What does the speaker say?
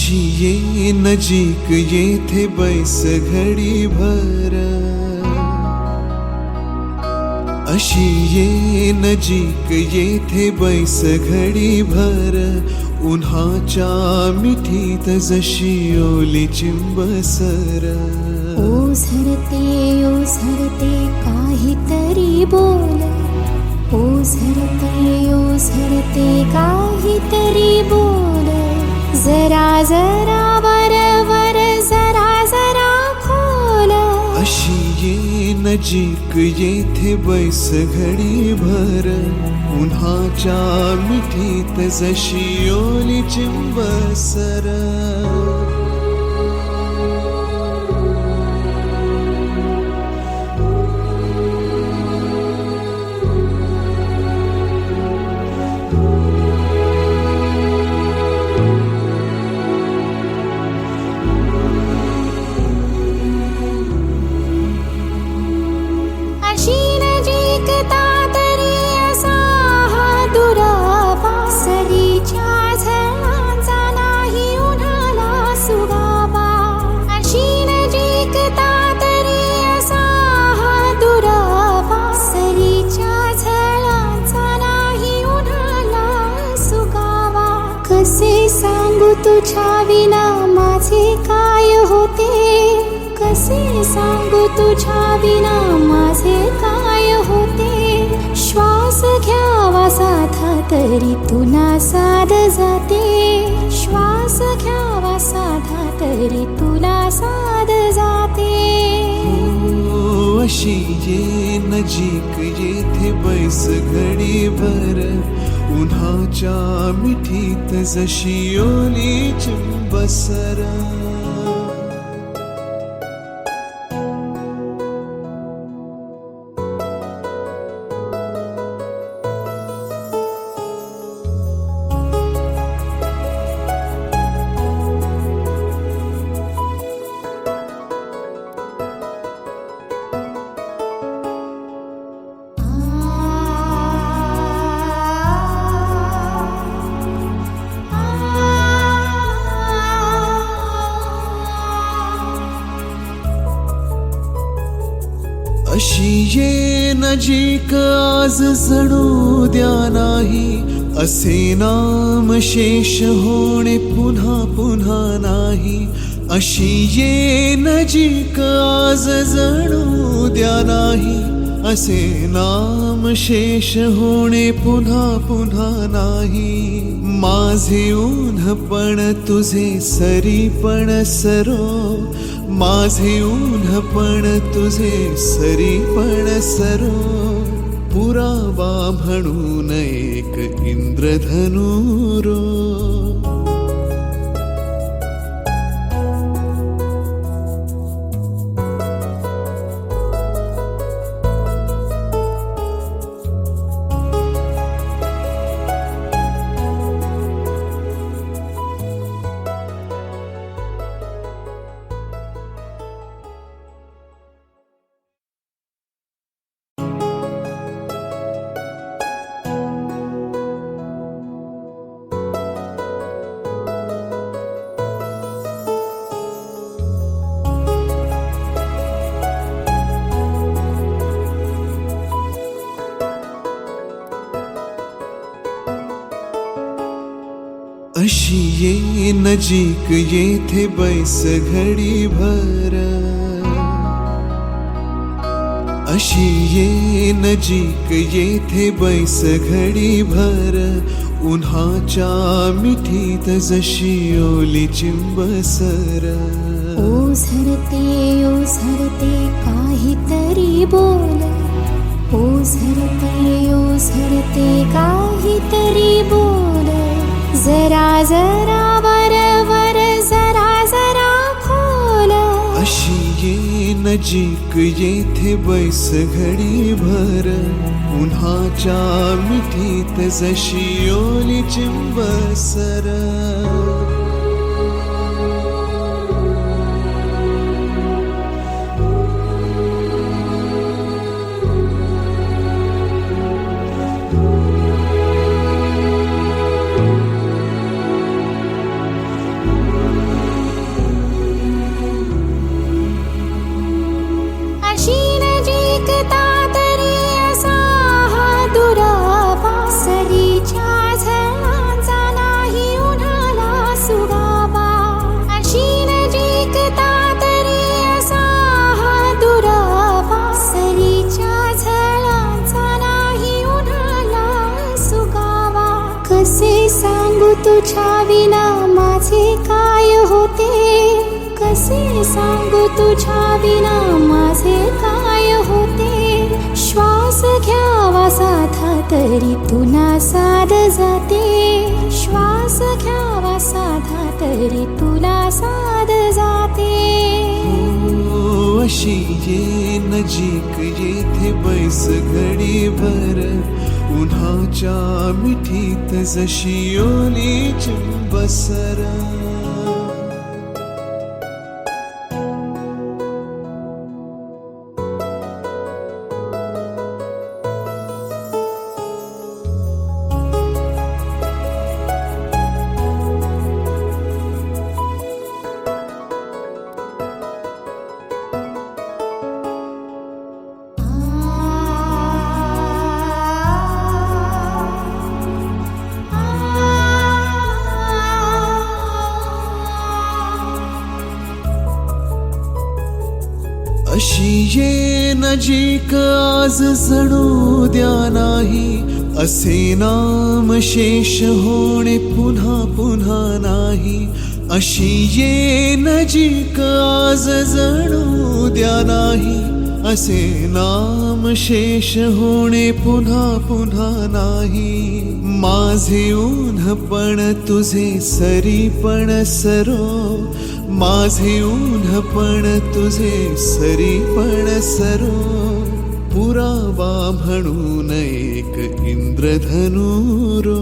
अशी ये नजीक येथे बैस घडी भर, अशी ये नजीक येथे बैस घडी भर, उन्हाच्या मिठीत जशी ओली चिंबसर. ओझरते काहीतरी बोल, ओझरते काहीतरी बोल, जरा जरा बरवर जरा जरा खोल. अशी ये नजीक येथे बैस घडी भर, उन्हाच्या मिठीत जशी ओली चिंबसर. कसे सांगू तुझ्या विना माझे काय होते, कसे सांगू तुझ्या विना माझे काय होते. श्वास घ्यावा साधा तरी तुला साध जाते, श्वास घ्यावा साधा तरी तुला साध जाते. अशी ये नजीक येथे बैस घडी भर, उन्हाच्या मिठीत जशी ओली चिंबसर. अशी ये नजीक आज जणू द्या नाही, असे नाम शेष होणे पुन्हा पुन्हा नाही. अशी ये नजीक आज जणू द्या नाही, असे नाम शेष होणे पुन्हा पुन्हा नाही. माझे ऊन्हपण तुझे सरीपण सरो, माझे ऊन्हपण तुझे सरीपण सरो. पुरावा म्हणून एक इंद्रधनुरो. अशी ये नजीक येथे बैस घडी भर, अशी ये नजीक येथे बैस घडी भर, उन्हाच्या मिठीत जशी ओली चिंबसर. ओझरते काहीतरी बोल, ओझरते काहीतरी बोल, जरा जरा बरवर जरा जरा खोल. अशी ये नजीक येथे बैस घडी भर, उन्हाच्या मिठीत जशी ओली चिंबसर. कसे सांगू तुझ्या विना माझे काय होते, कसे सांगू तुझ्या विना माझे काय होते. श्वास घ्यावा साधा तरी तुला साध जाते, श्वास घ्यावा साधा तरी तुला साध जाते. ओ, अशी ये नजीक येथे बैस घडीभर, उन्हाच्या मिठीत जशी ओली चिंबसर. अशी ये नजीक आज जणू द्या नाही, असे नाम शेष होणे पुन्हा पुन्हा नाही. अशी ये नजीक आज जणू द्या नाही, असे नाम शेष होणे पुन्हा पुन्हा नाही. माझे ऊन्हपण तुझे सरीपण सरो, माझे ऊन्हपण तुझे सरीपण सरो. पुरावा म्हणून एक इंद्रधनुरो.